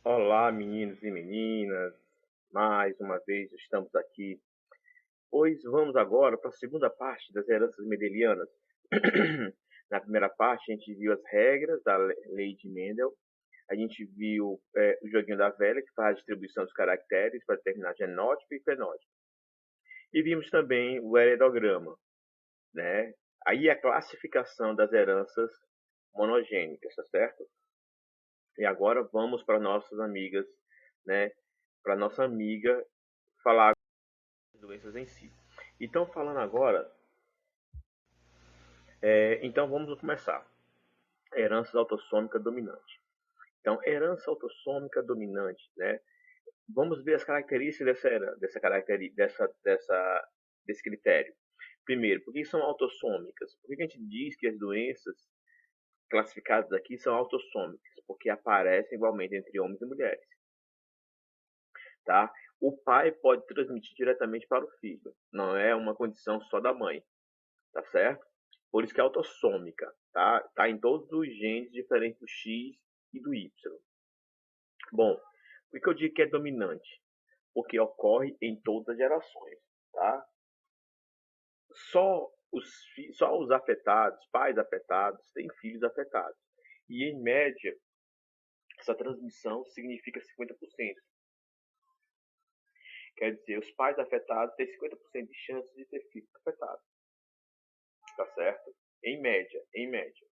Olá, meninos e meninas. Mais uma vez estamos aqui, pois vamos agora para a segunda parte das heranças mendelianas. Na primeira parte, a gente viu as regras da lei de Mendel. A gente viu o joguinho da velha, que faz a distribuição dos caracteres para determinar genótipo e fenótipo. E vimos também o heredograma, né? Aí a classificação das heranças monogênicas, tá certo? E agora vamos para nossas amigas, né? Para nossa amiga falar das doenças em si. Então, falando agora, então vamos começar. Herança autossômica dominante. Então, herança autossômica dominante, né? Vamos ver as características desse critério. Primeiro, por que são autossômicas? Por que a gente diz que as doenças classificadas aqui são autossômicas? Porque aparecem igualmente entre homens e mulheres. Tá? O pai pode transmitir diretamente para o filho, não é uma condição só da mãe, tá certo? Por isso que é autossômica, tá? Tá em todos os genes diferentes do X e do Y. Bom, por que eu digo que é dominante? Porque ocorre em todas as gerações, tá? Só os afetados, pais afetados, têm filhos afetados. E em média, essa transmissão significa 50%. Quer dizer, os pais afetados têm 50% de chance de ter filhos afetados. Tá certo? Em média, em média.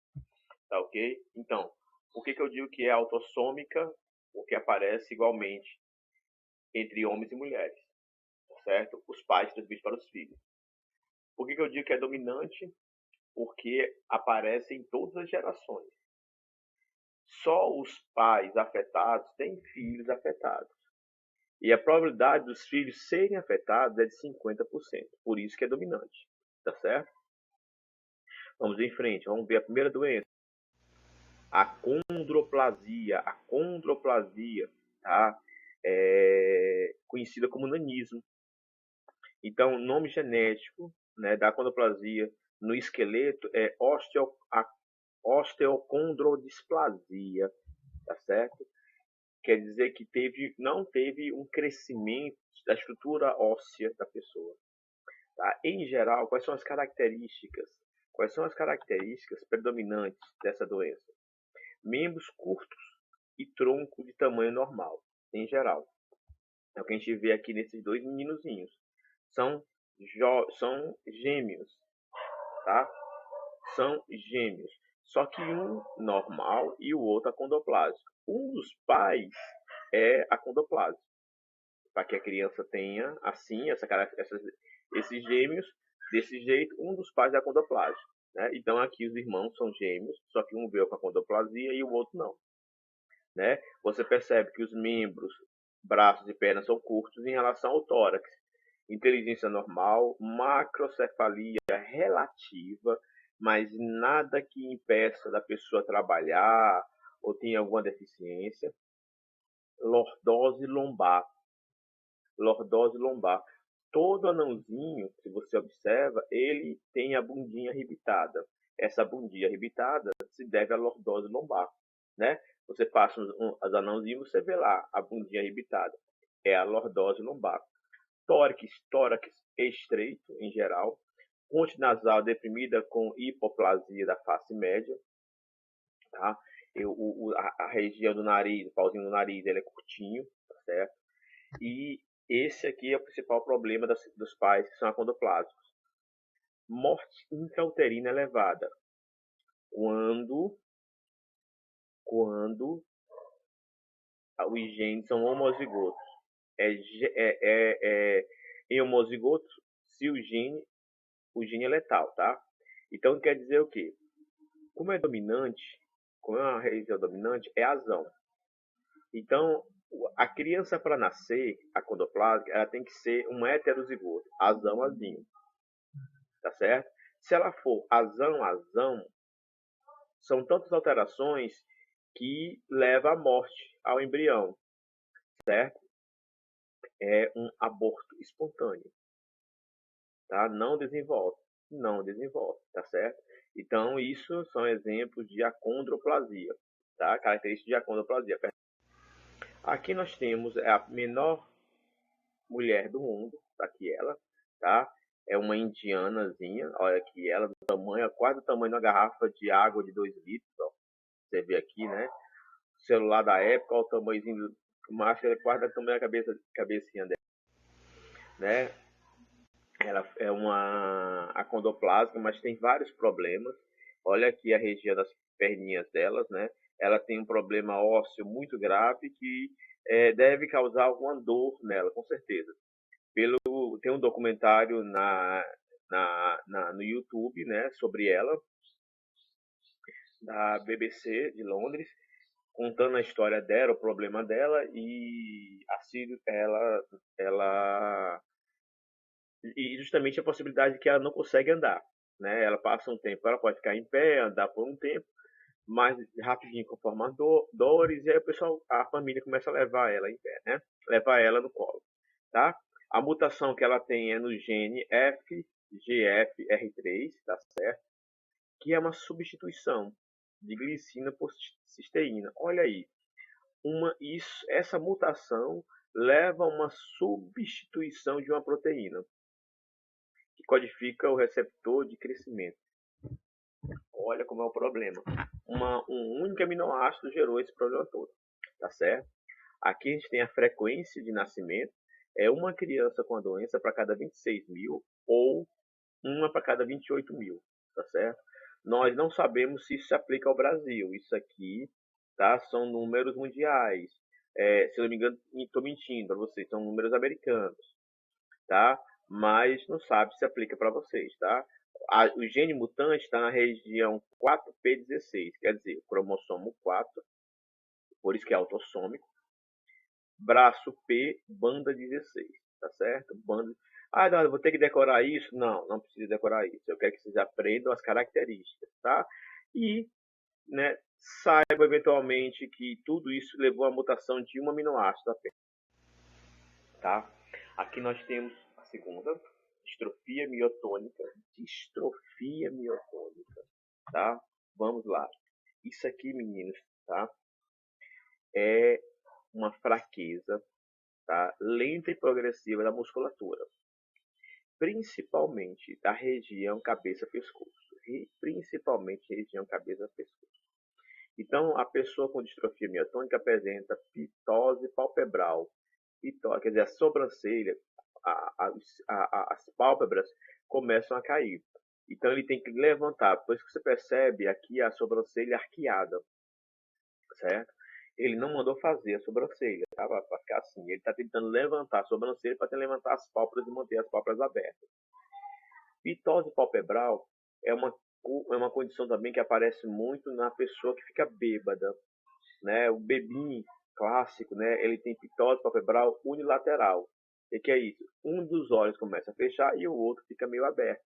Tá ok? Então, por que eu digo que é autossômica? Porque aparece igualmente entre homens e mulheres. Tá certo? Os pais transmitem para os filhos. Por que eu digo que é dominante? Porque aparece em todas as gerações. Só os pais afetados têm filhos afetados. E a probabilidade dos filhos serem afetados é de 50%. Por isso que é dominante. Tá certo? Vamos em frente. Vamos ver a primeira doença. A condroplasia. A condroplasia, tá? É conhecida como nanismo. Então, o nome genético, né, da condroplasia no esqueleto é osteocondrodisplasia, tá certo? Quer dizer que não teve um crescimento da estrutura óssea da pessoa. Tá? Em geral, quais são as características? Quais são as características predominantes dessa doença? Membros curtos e tronco de tamanho normal, em geral. É o que a gente vê aqui nesses dois meninozinhos. São gêmeos, tá? São gêmeos. Só que um normal e o outro acondroplásico. Um dos pais é acondroplásico. Para que a criança tenha, assim, esses gêmeos, desse jeito, um dos pais é acondroplásico. Né? Então aqui os irmãos são gêmeos, só que um veio com acondroplasia e o outro não. Né? Você percebe que os membros, braços e pernas são curtos em relação ao tórax. Inteligência normal, macrocefalia relativa, mas nada que impeça da pessoa trabalhar ou tenha alguma deficiência. Lordose lombar. Lordose lombar. Todo anãozinho, se você observa, ele tem a bundinha arrebitada. Essa bundinha arrebitada se deve à lordose lombar, né? Você passa os anãozinhos, você vê lá a bundinha arrebitada. É a lordose lombar. Tórax estreito, em geral. Ponte nasal deprimida com hipoplasia da face média. Tá? A região do nariz, o pauzinho do nariz, ele é curtinho, tá certo? E esse aqui é o principal problema dos pais que são acondroplásicos. Morte intrauterina elevada. Quando os genes são homozigotos. Em homozigotos, se o gene é letal, tá? Então quer dizer o quê? Como é dominante, como é uma região dominante, é azão. Então, a criança para nascer acondroplásica, ela tem que ser um heterozigoto, azão, azinho. Tá certo? Se ela for azão, azão, são tantas alterações que leva à morte ao embrião, certo? É um aborto espontâneo, tá? Não desenvolve, tá certo? Então, isso são exemplos de acondroplasia, tá? Características de acondroplasia. Aqui nós temos a menor mulher do mundo, tá aqui ela, tá? É uma indianazinha, olha aqui ela, do tamanho, quase o tamanho de uma garrafa de água de 2 litros, ó. Você vê aqui, né? O celular da época, olha o tamanhozinho, acho que é quase do tamanho da cabecinha dela, né? Ela é uma acondoplásica, mas tem vários problemas. Olha aqui a região das perninhas delas, né? Ela tem um problema ósseo muito grave que deve causar alguma dor nela, com certeza. Tem um documentário no YouTube, né, sobre ela, da BBC de Londres, contando a história dela, o problema dela e ela e justamente a possibilidade de que ela não consegue andar, né? Ela passa um tempo, ela pode ficar em pé, andar por um tempo, mas rapidinho conforma dores e aí o pessoal, a família começa a levar ela em pé, né? Levar ela no colo, tá? A mutação que ela tem é no gene FGFR3, tá certo? Que é uma substituição de glicina por cisteína. Olha aí, essa mutação leva a uma substituição de uma proteína que codifica o receptor de crescimento. Olha como é o problema. Um único aminoácido gerou esse problema todo, tá certo? Aqui a gente tem a frequência de nascimento, é uma criança com a doença para cada 26 mil ou uma para cada 28 mil, tá certo? Nós não sabemos se isso se aplica ao Brasil. Isso aqui, tá? São números mundiais. Se eu não me engano, estou mentindo para vocês, são números americanos, tá? Mas não sabe se aplica para vocês, tá? O gene mutante está na região 4p16, quer dizer, o cromossomo 4, por isso que é autossômico, braço P, banda 16, tá certo? Banda. Ah, não, eu vou ter que decorar isso? Não, não precisa decorar isso. Eu quero que vocês aprendam as características, tá? E, né, saiba eventualmente que tudo isso levou à mutação de um aminoácido apenas, tá? Aqui nós temos a segunda, distrofia miotônica. Distrofia miotônica, tá? Vamos lá. Isso aqui, meninos, tá? É uma fraqueza, tá? Lenta e progressiva da musculatura, principalmente da região cabeça-pescoço. Principalmente região cabeça-pescoço. Então, a pessoa com distrofia miotônica apresenta pitose palpebral. Pitose, quer dizer, a sobrancelha, as pálpebras começam a cair. Então, ele tem que levantar. Por isso que você percebe aqui a sobrancelha arqueada, certo? Ele não mandou fazer a sobrancelha, tá? Para ficar assim. Ele está tentando levantar a sobrancelha para levantar as pálpebras e manter as pálpebras abertas. Pitose palpebral é uma condição também que aparece muito na pessoa que fica bêbada, né? O bebinho clássico, né? Ele tem pitose palpebral unilateral. O que é isso? Um dos olhos começa a fechar e o outro fica meio aberto,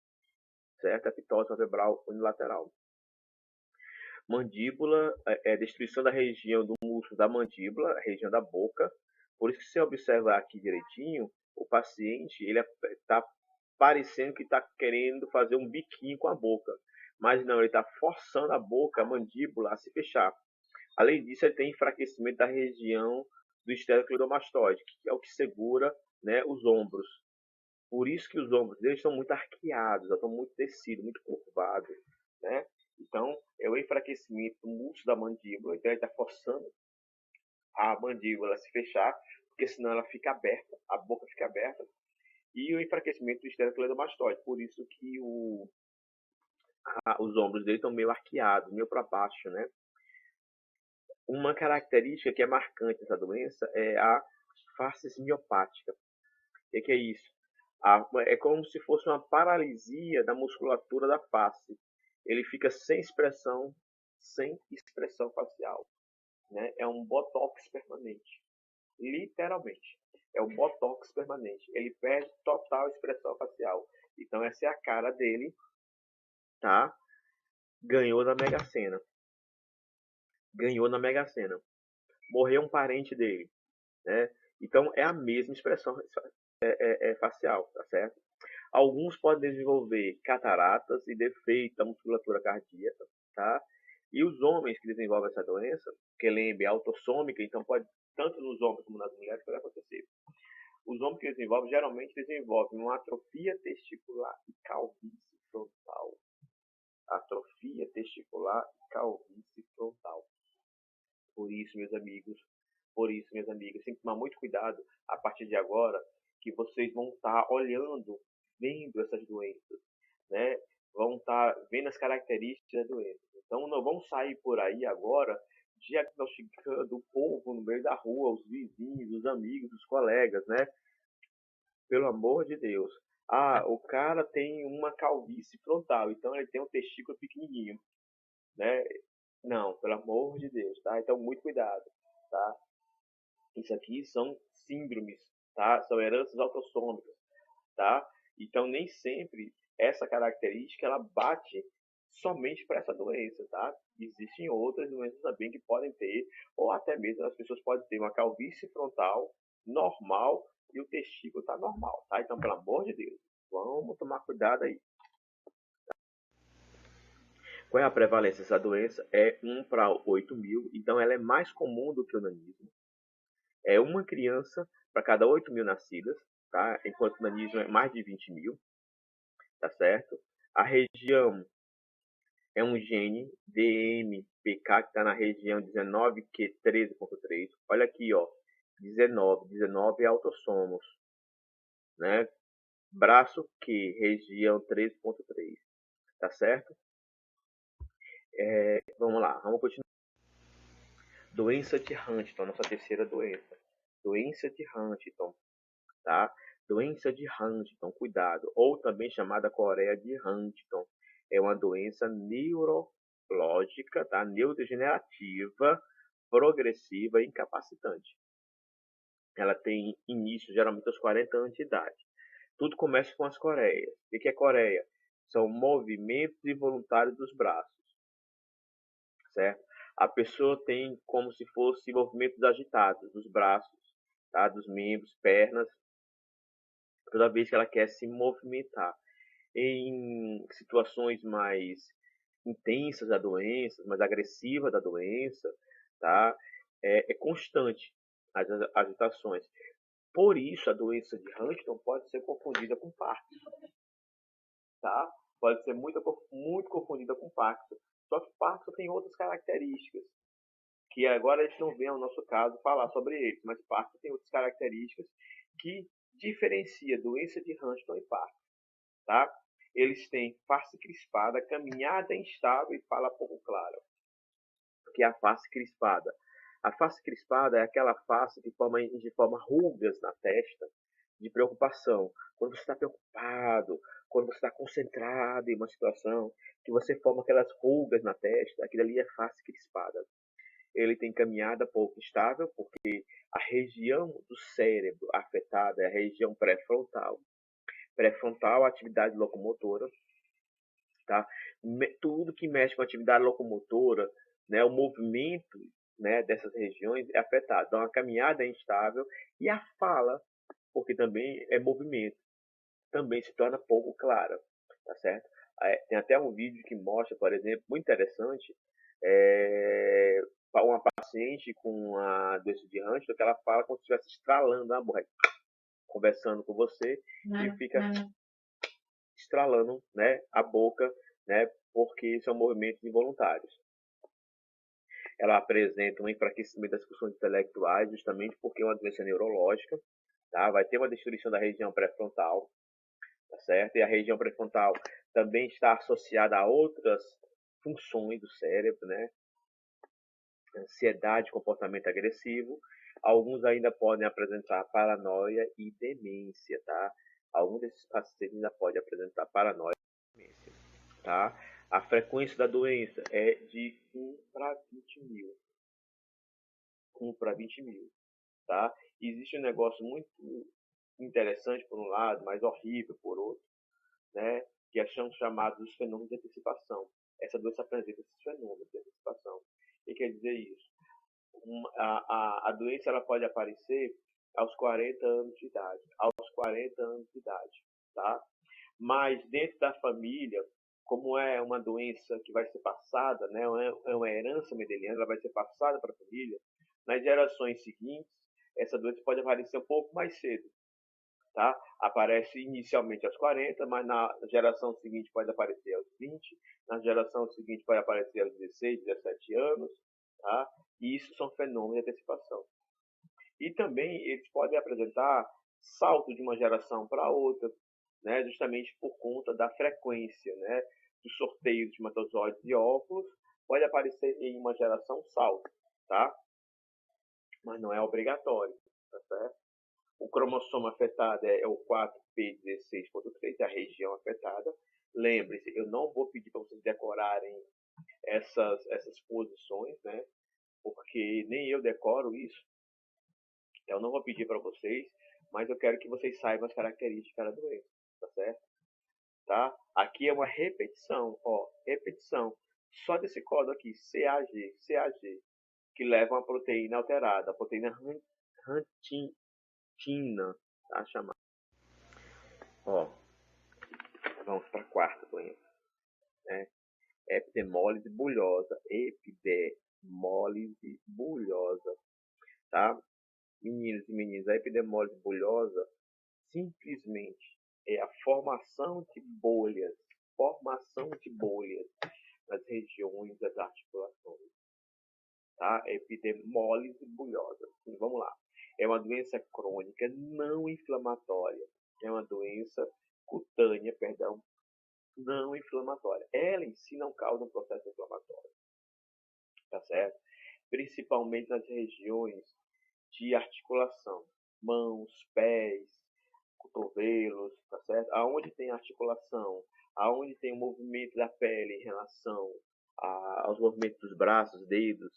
certo? A pitose palpebral unilateral. Mandíbula é destruição da região do músculo da mandíbula, a região da boca. Por isso que se você observar aqui direitinho, o paciente ele está parecendo que está querendo fazer um biquinho com a boca, mas não, ele está forçando a boca, a mandíbula a se fechar. Além disso, ele tem enfraquecimento da região do esterecleidomastoide, que é o que segura, né, os ombros. Por isso que os ombros deles estão muito arqueados, estão muito tecidos, muito curvados, né? Então, é o enfraquecimento do músculo da mandíbula, então ele está forçando a mandíbula a se fechar, porque senão ela fica aberta, a boca fica aberta, e o enfraquecimento do esterecleidomastoide, por isso que os ombros dele estão meio arqueados, meio para baixo, né? Uma característica que é marcante dessa doença é a face miopática. O que é isso? É como se fosse uma paralisia da musculatura da face. Ele fica sem expressão facial, né? É um botox permanente, literalmente. É o botox permanente. Ele perde total expressão facial. Então essa é a cara dele, tá? Ganhou na Mega Sena. Ganhou na Mega Sena. Morreu um parente dele, né? Então é a mesma expressão facial, tá certo? Alguns podem desenvolver cataratas e defeito da musculatura cardíaca, tá? E os homens que desenvolvem essa doença, que lembre, é autossômica, então pode, tanto nos homens como nas mulheres, pode acontecer. Os homens que desenvolvem, geralmente desenvolvem uma atrofia testicular e calvície frontal. Atrofia testicular e calvície frontal. Por isso, meus amigos, tem que tomar muito cuidado a partir de agora, que vocês vão estar olhando, vendo essas doenças, né? Vão estar vendo as características da doença. Então, não vão sair por aí agora diagnosticando o povo no meio da rua, os vizinhos, os amigos, os colegas, né? Pelo amor de Deus. Ah, o cara tem uma calvície frontal, então ele tem um testículo pequenininho, né? Não, pelo amor de Deus, tá? Então, muito cuidado, tá? Isso aqui são síndromes, tá? São heranças autossômicas, tá? Então, nem sempre essa característica ela bate somente para essa doença, tá? Existem outras doenças também que podem ter, ou até mesmo as pessoas podem ter uma calvície frontal normal e o testículo tá normal, tá? Então, pelo amor de Deus, vamos tomar cuidado aí. Qual é a prevalência dessa doença? É 1 para 8 mil, então ela é mais comum do que o nanismo. É uma criança para cada 8 mil nascidas, tá? Enquanto o nanismo é mais de 20 mil, tá certo? A região é um gene DMPK que está na região 19q13.3. Olha aqui, ó, 19 é autossomos, né? Braço Q, região 13.3, tá certo? Vamos lá, vamos continuar. Doença de Huntington, nossa terceira doença. Doença de Huntington, tá? Doença de Huntington, cuidado. Ou também chamada Coreia de Huntington. É uma doença neurológica, tá? Neurodegenerativa, progressiva e incapacitante. Ela tem início geralmente aos 40 anos de idade. Tudo começa com as coreias. O que é coreia? São movimentos involuntários dos braços, certo? A pessoa tem como se fosse movimentos agitados dos braços, tá? Dos membros, pernas, toda vez que ela quer se movimentar. Em situações mais intensas da doença, mais agressivas da doença, tá? É constante as agitações. Por isso, a doença de Huntington pode ser confundida com Parkinson, tá? Pode ser muito confundida com Parkinson. Só que Parkinson tem outras características, que agora a gente não vê, no nosso caso, falar sobre eles, mas Parkinson tem outras características que diferencia doença de Huntington e Parkinson, tá? Eles têm face crispada, caminhada instável e fala pouco claro, que é a face crispada. A face crispada é aquela face que forma rugas na testa de preocupação. Quando você está preocupado, quando você está concentrado em uma situação, que você forma aquelas rugas na testa, aquilo ali é face crispada. Ele tem caminhada pouco estável, porque a região do cérebro afetada é a região pré-frontal. Pré-frontal, atividade locomotora, tá? Tudo que mexe com a atividade locomotora, né, o movimento, né, dessas regiões é afetado. Então, a caminhada é instável e a fala, porque também é movimento, também se torna pouco clara, tá certo? Tem até um vídeo que mostra, por exemplo, muito interessante, uma paciente com a doença de Huntington, que ela fala como se estivesse estralando a boca, conversando com você e fica estralando, né, a boca, né, porque são movimentos involuntários. Ela apresenta um enfraquecimento das funções intelectuais, justamente porque é uma doença neurológica, tá? Vai ter uma destruição da região pré-frontal, tá certo? E a região pré-frontal também está associada a outras funções do cérebro, né? Ansiedade, comportamento agressivo. Alguns ainda podem apresentar paranoia e demência, tá? Alguns desses pacientes ainda podem apresentar paranoia e demência, tá? A frequência da doença é de 1 para 20 mil. 1 para 20 mil, tá? Existe um negócio muito interessante por um lado, mas horrível por outro, né? Que são chamados os fenômenos de antecipação. Essa doença apresenta esses fenômenos de antecipação. O que quer dizer isso? A doença ela pode aparecer aos 40 anos de idade, tá? Mas dentro da família, como é uma doença que vai ser passada, né, é uma herança mendeliana, ela vai ser passada para a família, nas gerações seguintes, essa doença pode aparecer um pouco mais cedo, tá? Aparece inicialmente aos 40, mas na geração seguinte pode aparecer aos 20, na geração seguinte pode aparecer aos 16, 17 anos, tá? E isso são fenômenos de antecipação. E também eles podem apresentar salto de uma geração para outra, né? Justamente por conta da frequência, né? Dos sorteios de espermatozoides e óvulos, pode aparecer em uma geração salto, tá? Mas não é obrigatório, tá certo? O cromossomo afetado é o 4p16.3, é a região afetada. Lembre-se, eu não vou pedir para vocês decorarem essas posições, né? Porque nem eu decoro isso. Então, eu não vou pedir para vocês, mas eu quero que vocês saibam as características da doença, tá certo? Tá? Aqui é uma repetição, ó, repetição. Só desse código aqui, CAG, que leva uma proteína alterada, a proteína huntingtina, tá? Chamada. Ó, vamos para a quarta doença, né? Epidermólise bulhosa, tá? Meninos e meninas, a epidermólise bulhosa simplesmente é a formação de bolhas nas regiões das articulações, tá? Epidermólise bulhosa. Então, vamos lá. É uma doença crônica não inflamatória. É uma doença cutânea, perdão, não inflamatória. Ela em si não causa um processo inflamatório, tá certo? Principalmente nas regiões de articulação, mãos, pés, cotovelos, tá certo? Aonde tem articulação, aonde tem o movimento da pele em relação aos movimentos dos braços, dedos,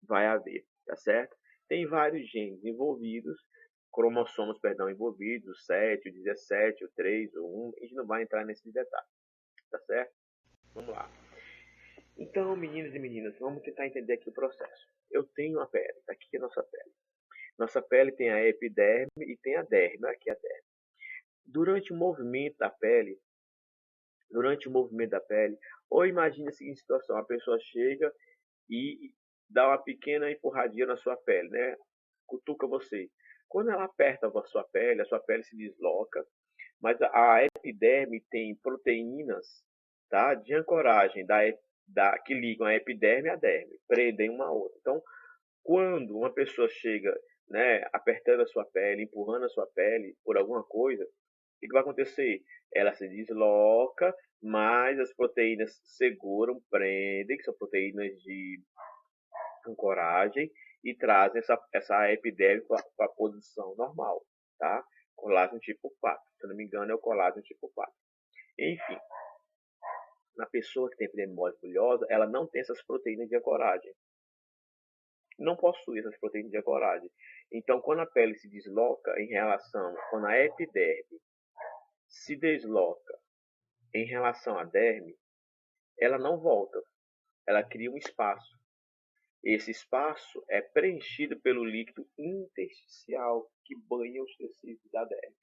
vai haver, tá certo? Tem vários genes envolvidos, cromossomos, perdão, envolvidos, o 7, o 17, o 3, o 1, a gente não vai entrar nesses detalhes, tá certo? Vamos lá. Então, meninos e meninas, vamos tentar entender aqui o processo. Eu tenho a pele, aqui é a nossa pele. Nossa pele tem a epiderme e tem a derme, aqui a derme. Durante o movimento da pele, ou imagine a seguinte situação, a pessoa chega e dá uma pequena empurradinha na sua pele, né? Cutuca você. Quando ela aperta a sua pele se desloca, mas a epiderme tem proteínas, tá, de ancoragem que ligam a epiderme à derme, prendem uma a outra. Então, quando uma pessoa chega, né, apertando a sua pele, empurrando a sua pele por alguma coisa, o que vai acontecer? Ela se desloca, mas as proteínas seguram, prendem, que são proteínas de ancoragem, e trazem essa epiderme para a posição normal, tá? Colágeno tipo 4. Se eu não me engano, é o colágeno tipo 4. Enfim, na pessoa que tem epidermose bulhosa, ela não tem essas proteínas de ancoragem. Não possui essas proteínas de ancoragem. Então, quando a pele se desloca quando a epiderme se desloca em relação à derme, ela não volta. Ela cria um espaço. Esse espaço é preenchido pelo líquido intersticial que banha os tecidos da derme.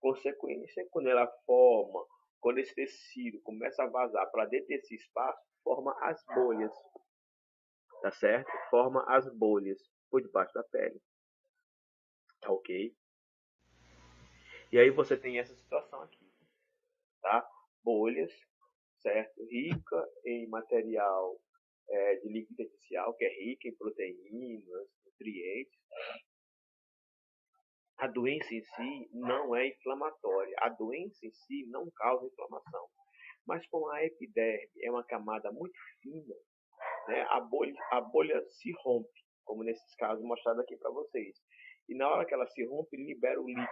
Consequência, quando esse tecido começa a vazar para dentro desse espaço, forma as bolhas, tá certo? Forma as bolhas por debaixo da pele, tá ok? E aí você tem essa situação aqui, tá? Bolhas, certo? Rica em material de líquido intersticial, que é rica em proteínas, nutrientes. A doença em si não é inflamatória, a doença em si não causa inflamação. Mas como a epiderme é uma camada muito fina, né, a bolha se rompe, como nesses casos mostrados aqui para vocês. E na hora que ela se rompe, libera o líquido.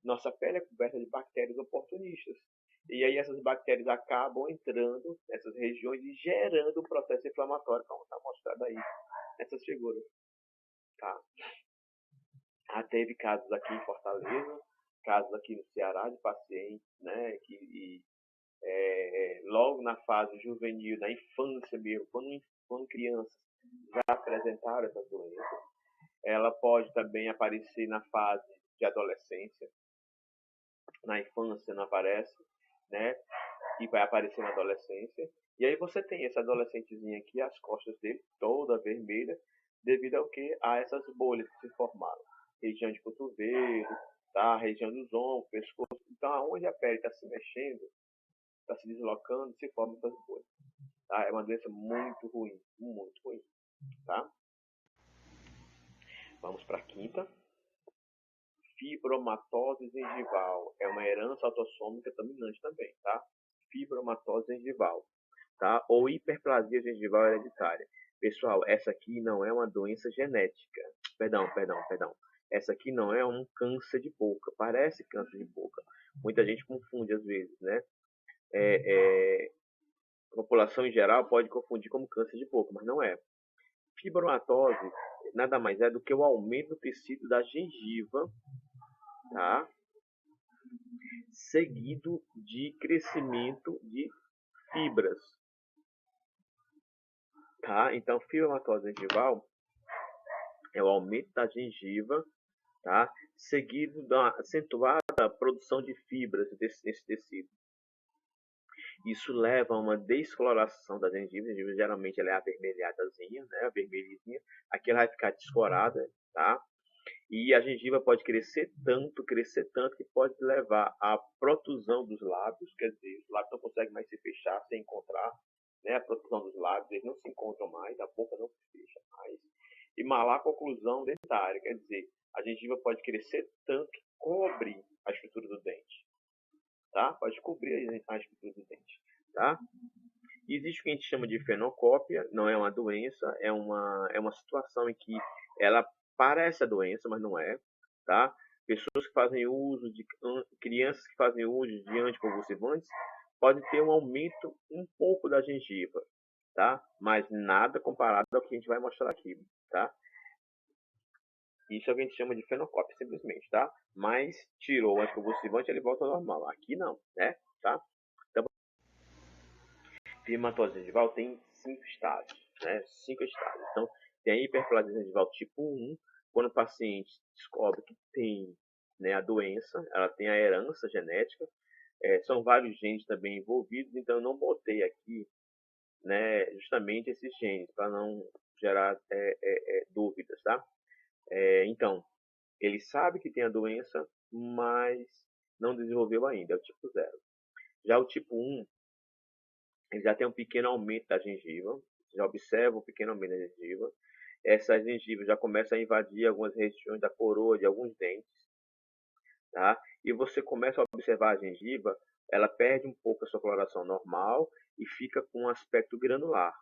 Nossa pele é coberta de bactérias oportunistas. E aí essas bactérias acabam entrando nessas regiões e gerando um processo inflamatório, como está mostrado aí nessas figuras. Tá? Teve casos aqui em Fortaleza, casos aqui no Ceará de pacientes, né, que logo na fase juvenil, na infância mesmo, quando crianças já apresentaram essa doença. Ela pode também aparecer na fase de adolescência, na infância não aparece, né? e vai aparecer na adolescência. E aí você tem esse adolescentezinho aqui, as costas dele toda vermelha, devido ao que? A essas bolhas que se formaram. Região de cotovelo, tá? Região dos ombros, pescoço. Então, aonde a pele está se mexendo, está se deslocando, se formam essas bolhas. Tá? É uma doença muito ruim, tá? Vamos para a quinta. Fibromatose gengival. É uma herança autossômica dominante também, tá? Fibromatose gengival, tá? Ou hiperplasia gengival hereditária. Pessoal, essa aqui não é uma doença genética. Perdão. Essa aqui não é um câncer de boca. Parece câncer de boca. Muita gente confunde às vezes, né? A população em geral pode confundir como câncer de boca, mas não é. Fibromatose nada mais é do que o aumento do tecido da gengiva, tá? Seguido de crescimento de fibras, tá? Então, fibromatose gengival é o aumento da gengiva, tá? Seguido da acentuada produção de fibras nesse tecido. Isso leva a uma descoloração da gengiva. A gengiva geralmente ela é avermelhadazinha, né? Vermelhinha. Aqui ela vai ficar descolorada, tá? E a gengiva pode crescer tanto que pode levar à protusão dos lábios, quer dizer, os lábios não conseguem mais se fechar sem encontrar, né? A protusão dos lábios, eles não se encontram mais, a boca não se fecha mais. E malacoclusão dentária, quer dizer, a gengiva pode crescer tanto que cobre a estrutura do dente, tá? Pode cobrir a estrutura do dente, tá? Existe o que a gente chama de fenocópia, não é uma doença, é uma situação em que ela parece a doença, mas não é, tá? Pessoas que fazem uso de crianças que fazem uso de anticonvulsivantes podem ter um aumento um pouco da gengiva, tá? Mas nada comparado ao que a gente vai mostrar aqui, tá? Isso é o que a gente chama de fenocópia, simplesmente, tá? Mas tirou o anticonvulsivante, ele volta ao normal. Aqui não, né? Tá? Então, fibromatose gengival tem 5 estágios, né? 5 estágios. Então, tem a hiperplasia gengival tipo 1, quando o paciente descobre que tem, né, a doença, ela tem a herança genética, são vários genes também envolvidos, então eu não botei aqui, né, justamente esses genes, para não gerar dúvidas, tá? Então, ele sabe que tem a doença, mas não desenvolveu ainda, é o tipo 0. Já o tipo 1, ele já tem um pequeno aumento da gengiva, você já observa um pequeno aumento da gengiva. Essa gengiva já começa a invadir algumas regiões da coroa de alguns dentes, tá? E você começa a observar a gengiva, ela perde um pouco a sua coloração normal e fica com um aspecto granular,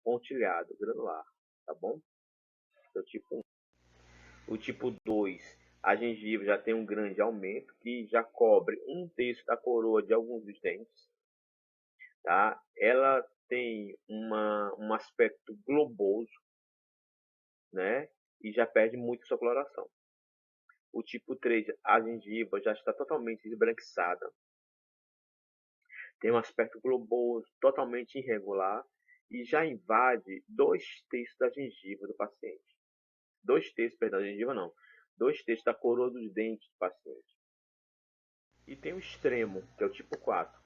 pontilhado, granular, tá bom? É o tipo 1. O tipo 2, a gengiva já tem um grande aumento, que já cobre um terço da coroa de alguns dos dentes, tá? Ela tem um aspecto globoso, né? E já perde muito sua coloração. O tipo 3, a gengiva já está totalmente esbranquiçada, tem um aspecto globoso, totalmente irregular e já invade 2/3 da gengiva do paciente. 2/3, perdão, da gengiva não. 2/3 da coroa dos dentes do paciente. E tem o extremo, que é o tipo 4,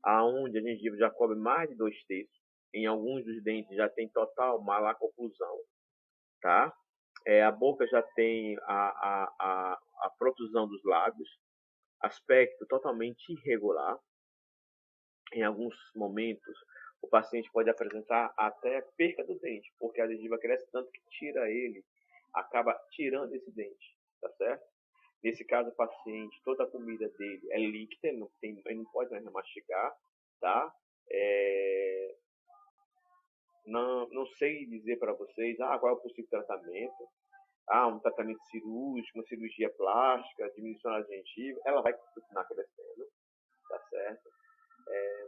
aonde a gengiva já cobre mais de 2/3. Em alguns dos dentes já tem total malacoclusão, tá? A boca já tem a protusão dos lábios, aspecto totalmente irregular. Em alguns momentos, o paciente pode apresentar até perca do dente, porque a gengiva cresce tanto que tira ele, acaba tirando esse dente, tá certo? Nesse caso, o paciente, toda a comida dele é líquida, ele não pode mais mastigar, tá? Não sei dizer para vocês qual é o possível tratamento. Um tratamento cirúrgico, uma cirurgia plástica, diminuição da gengiva, ela vai continuar crescendo, tá certo?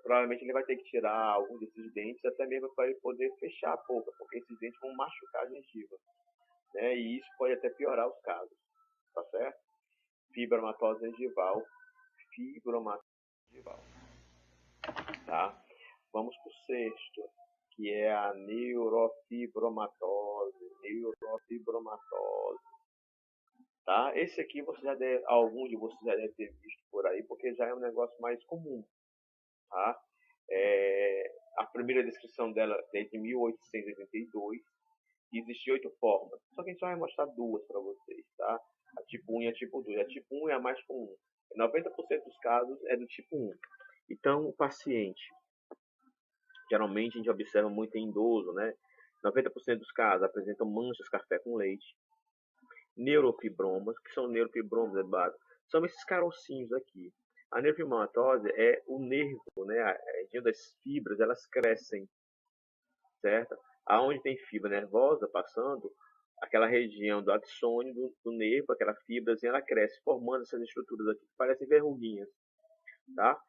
Provavelmente ele vai ter que tirar algum desses dentes, até mesmo para ele poder fechar a boca, porque esses dentes vão machucar a gengiva, né? E isso pode até piorar os casos, tá certo? Fibromatose gengival, tá? Vamos para o sexto, que é a neurofibromatose, tá? Esse aqui algum de vocês já deve ter visto por aí, porque já é um negócio mais comum, tá? A primeira descrição dela é de 1882. Existem 8 formas, só que a gente só vai mostrar 2 para vocês, tá? A tipo 1 e a tipo 2. A tipo 1 é a mais comum. 90% dos casos é do tipo 1. Então, o paciente, geralmente a gente observa muito em idoso, né? 90% dos casos apresentam manchas café com leite, neurofibromas. O que são neurofibromas, Eduardo? São esses carocinhos aqui. A neurofibromatose é o nervo, né? A região das fibras, elas crescem, certo? Aonde tem fibra nervosa passando, aquela região do axônio do nervo, aquela fibrazinha, ela cresce, formando essas estruturas aqui que parecem verruguinhas, tá?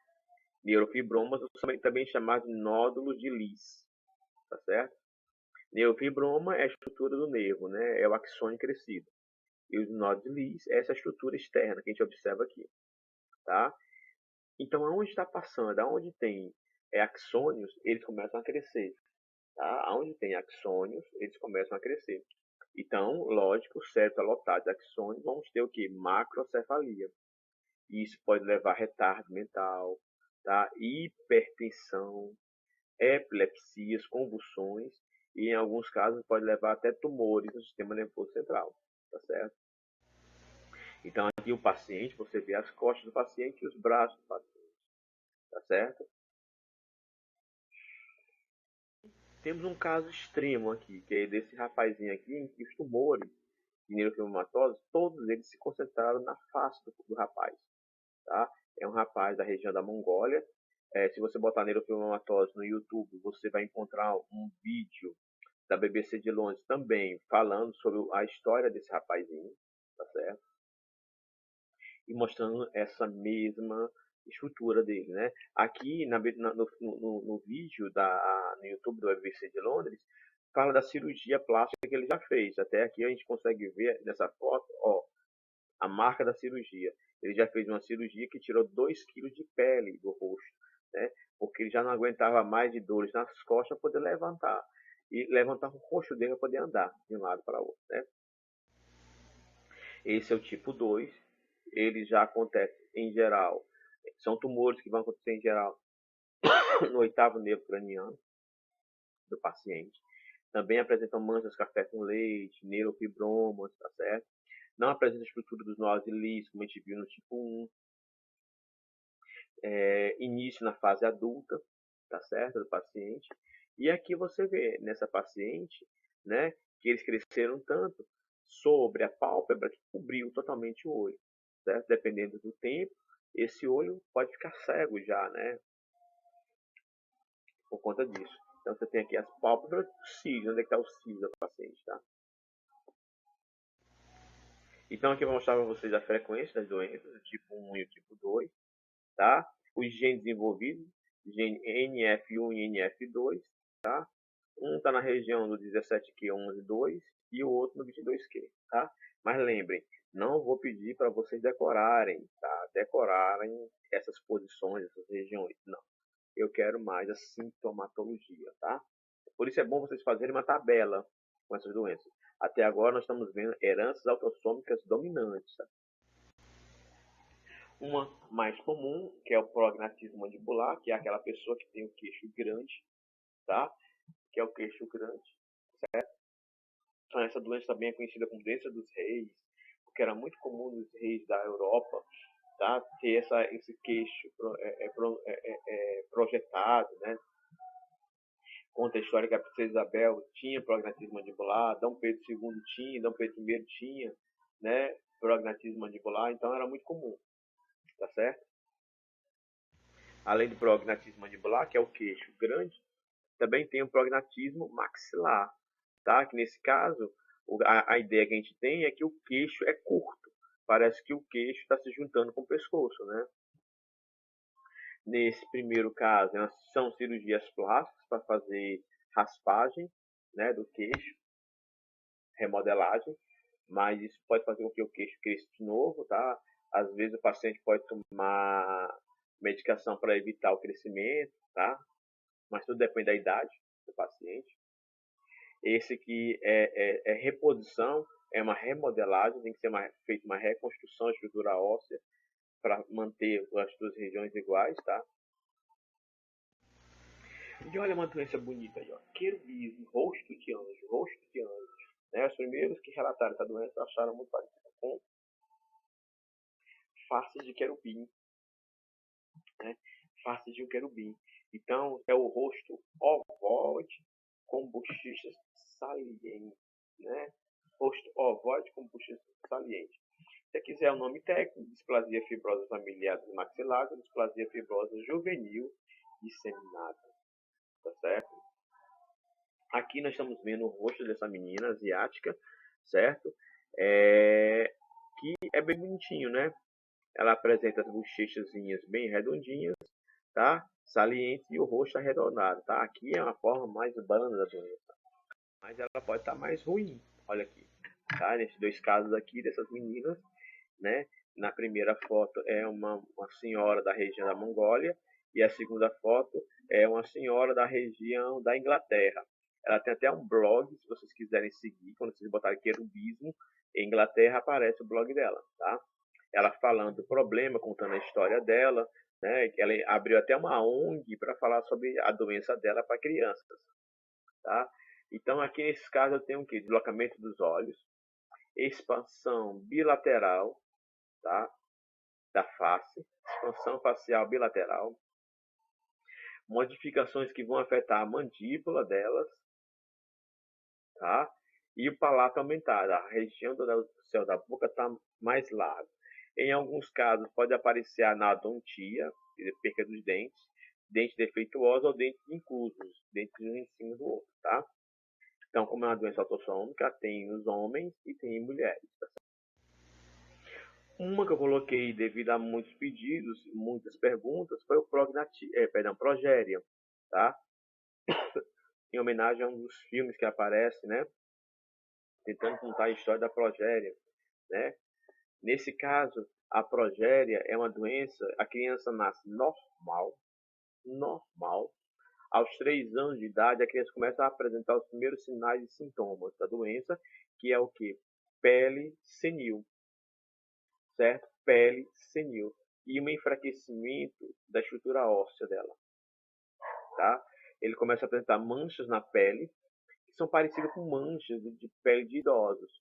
Neurofibromas também chamados de nódulos de Lis, tá certo? Neurofibroma é a estrutura do nervo, né? É o axônio crescido. E os nódulos de Lis é essa estrutura externa que a gente observa aqui, tá? Então, aonde está passando, aonde tem axônios, eles começam a crescer, tá? Aonde tem axônios, eles começam a crescer. Então, lógico, o cérebro está lotado de axônios, vamos ter o que? Macrocefalia. Isso pode levar a retardo mental, tá? Hipertensão, epilepsias, convulsões e, em alguns casos, pode levar até tumores no sistema nervoso central, tá certo? Então, aqui o paciente, você vê as costas do paciente e os braços do paciente, tá certo? Temos um caso extremo aqui, que é desse rapazinho aqui, em que os tumores de neurofibromatose, todos eles se concentraram na face do rapaz, tá? É um rapaz da região da Mongólia. Se você botar neurofibromatose no YouTube, você vai encontrar um vídeo da BBC de Londres também falando sobre a história desse rapazinho, tá certo? E mostrando essa mesma estrutura dele, né? Aqui no vídeo no YouTube do BBC de Londres, fala da cirurgia plástica que ele já fez. Até aqui a gente consegue ver nessa foto, ó, a marca da cirurgia. Ele já fez uma cirurgia que tirou 2 quilos de pele do rosto, né? Porque ele já não aguentava mais de dores nas costas para poder levantar. E levantar o rosto dele para poder andar de um lado para o outro, né? Esse é o tipo 2. Ele já acontece em geral. São tumores que vão acontecer em geral no oitavo nervo craniano do paciente. Também apresentam manchas café com leite, neurofibromas, tá certo? Não apresenta estrutura dos nós de Lis, como a gente viu no tipo 1. Início na fase adulta, tá certo, do paciente. E aqui você vê nessa paciente, né, que eles cresceram tanto sobre a pálpebra que cobriu totalmente o olho, certo? Dependendo do tempo, esse olho pode ficar cego já, né, por conta disso. Então você tem aqui as pálpebras do cílio, onde é que está o cílio do paciente, tá? Então aqui eu vou mostrar para vocês a frequência das doenças, do tipo 1 e o tipo 2, tá? Os genes envolvidos, gene NF1 e NF2, tá? Um está na região do 17q11.2 e o outro no 22q, tá? Mas lembrem, não vou pedir para vocês decorarem, tá? Decorarem essas posições, essas regiões, não. Eu quero mais a sintomatologia, tá? Por isso é bom vocês fazerem uma tabela com essas doenças. Até agora nós estamos vendo heranças autossômicas dominantes, tá? Uma mais comum, que é o prognatismo mandibular, que é aquela pessoa que tem o queixo grande, tá? Que é o queixo grande, certo? Então, essa doença também é conhecida como doença dos reis, porque era muito comum nos reis da Europa, tá? Ter esse queixo projetado, né? Conta a história que a princesa Isabel tinha prognatismo mandibular, Dom Pedro II tinha, Dom Pedro I tinha, né? Prognatismo mandibular, então era muito comum, tá certo? Além do prognatismo mandibular, que é o queixo grande, também tem o prognatismo maxilar, tá? Que nesse caso, a ideia que a gente tem é que o queixo é curto. Parece que o queixo está se juntando com o pescoço, né? Nesse primeiro caso, são cirurgias plásticas para fazer raspagem, né, do queixo, remodelagem, mas isso pode fazer com que o queixo cresça de novo, tá? Às vezes o paciente pode tomar medicação para evitar o crescimento, tá? Mas tudo depende da idade do paciente. Esse que é reposição, é uma remodelagem, tem que ser feita uma reconstrução da estrutura óssea para manter as duas regiões iguais, tá? E olha uma doença bonita aí, ó. Querubismo, rosto de anjo, rosto de anjo. Né? Os primeiros que relataram essa doença acharam muito parecida com faces de querubim, né? Faces de um querubim. Então, é o rosto ovoide com bochechas salientes, né? Rosto ovoide com bochechas salientes. Se quiser o nome técnico, displasia fibrosa familiar dos maxilares, displasia fibrosa juvenil disseminada, tá certo? Aqui nós estamos vendo o rosto dessa menina asiática, certo? Que é bem bonitinho, né? Ela apresenta as bochechazinhas bem redondinhas, tá? Salientes e o rosto arredondado, tá? Aqui é uma forma mais branda da doença, mas ela pode estar mais ruim. Olha aqui, tá? Nesses dois casos aqui dessas meninas, né? Na primeira foto é uma senhora da região da Mongólia e a segunda foto é uma senhora da região da Inglaterra. Ela tem até um blog, se vocês quiserem seguir, quando vocês botarem querubismo, em Inglaterra aparece o blog dela, tá? Ela falando do problema, contando a história dela, né? Ela abriu até uma ONG para falar sobre a doença dela para crianças, tá? Então aqui nesse caso eu tenho o quê? Deslocamento dos olhos, expansão bilateral, tá? Da face, expansão facial bilateral, modificações que vão afetar a mandíbula delas, tá? E o palato aumentado, a região do céu da boca está mais larga. Em alguns casos pode aparecer anodontia, perca dos dentes, dentes defeituosos ou dentes inclusos, dentes um em cima do outro, tá? Então, como é uma doença autossômica, tem os homens e tem mulheres. Tá? Uma que eu coloquei devido a muitos pedidos, muitas perguntas, foi o progéria, tá? Em homenagem a um dos filmes que aparece, né? Tentando contar a história da progéria, né? Nesse caso, a progéria é uma doença, a criança nasce normal, normal. Aos 3 anos de idade, a criança começa a apresentar os primeiros sinais e sintomas da doença, que é o que? Pele senil, certo? Pele senil. E um enfraquecimento da estrutura óssea dela, tá? Ele começa a apresentar manchas na pele, que são parecidas com manchas de pele de idosos.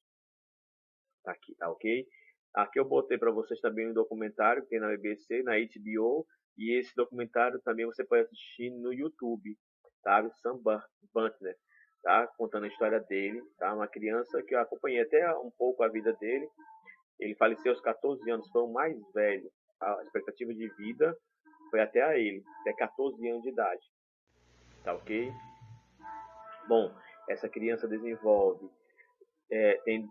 Tá aqui, tá ok? Aqui eu botei para vocês também um documentário que tem na BBC, na HBO, e esse documentário também você pode assistir no YouTube, tá? Sam Butner, tá? Contando a história dele, tá? Uma criança que eu acompanhei até um pouco a vida dele. Ele faleceu aos 14 anos, foi o mais velho. A expectativa de vida foi até a ele, até 14 anos de idade, tá ok? Bom, essa criança tem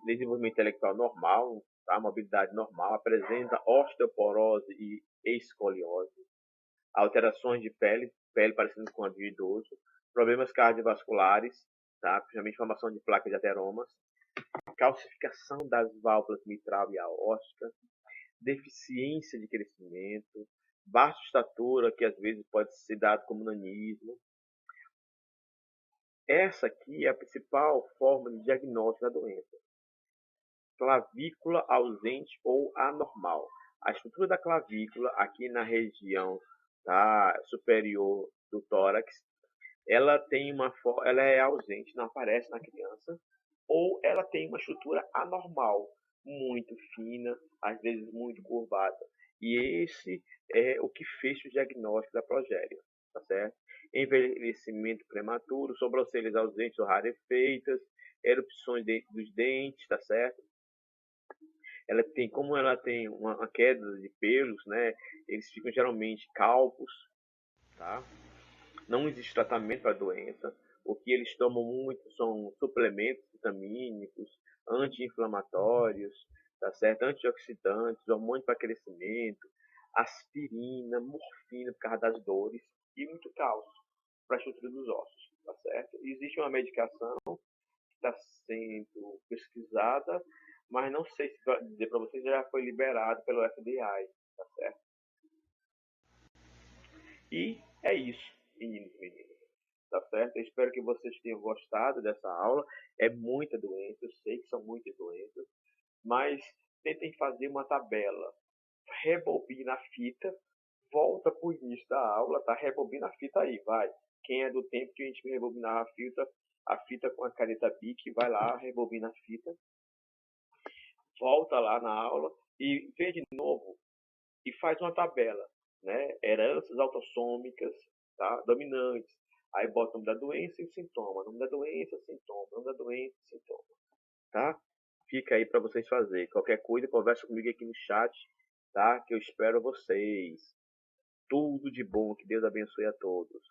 desenvolvimento intelectual normal, tá? Mobilidade normal, apresenta osteoporose e escoliose, alterações de pele, pele parecendo com a de idoso, problemas cardiovasculares, tá? Principalmente formação de placas de ateromas, calcificação das válvulas mitral e aórtica, deficiência de crescimento, baixa estatura, que às vezes pode ser dado como nanismo. Essa aqui é a principal forma de diagnóstico da doença. Clavícula ausente ou anormal. A estrutura da clavícula, aqui na região, tá, superior do tórax, ela é ausente, não aparece na criança, ou ela tem uma estrutura anormal, muito fina, às vezes muito curvada. E esse é o que fecha o diagnóstico da progéria, tá certo? Envelhecimento prematuro, sobrancelhas ausentes ou rarefeitas, erupções dentro dos dentes, tá certo? Como ela tem uma queda de pelos, né? Eles ficam geralmente calvos, tá? Não existe tratamento para a doença. O que eles tomam muito são suplementos vitamínicos, anti-inflamatórios, tá certo? Antioxidantes, hormônio para crescimento, aspirina, morfina por causa das dores e muito cálcio para a estrutura dos ossos, tá certo? E existe uma medicação que está sendo pesquisada, mas não sei se dizer para vocês, já foi liberado pelo FDA, tá certo? E é isso, meninos e meninas. Tá certo? Eu espero que vocês tenham gostado dessa aula. É muita doença, eu sei que são muitas doenças, mas tentem fazer uma tabela. Rebobina a fita, volta para o início da aula, tá? Rebobina a fita aí, vai. Quem é do tempo que a gente rebobinava a fita com a caneta Bic, vai lá, rebobina a fita, volta lá na aula e vê de novo e faz uma tabela, né? Heranças autossômicas, tá? Dominantes. Aí bota o nome da doença e o sintoma. Nome da doença, sintoma. Nome da doença, sintoma. Tá? Fica aí para vocês fazerem. Qualquer coisa, conversa comigo aqui no chat, tá? Que eu espero vocês. Tudo de bom. Que Deus abençoe a todos.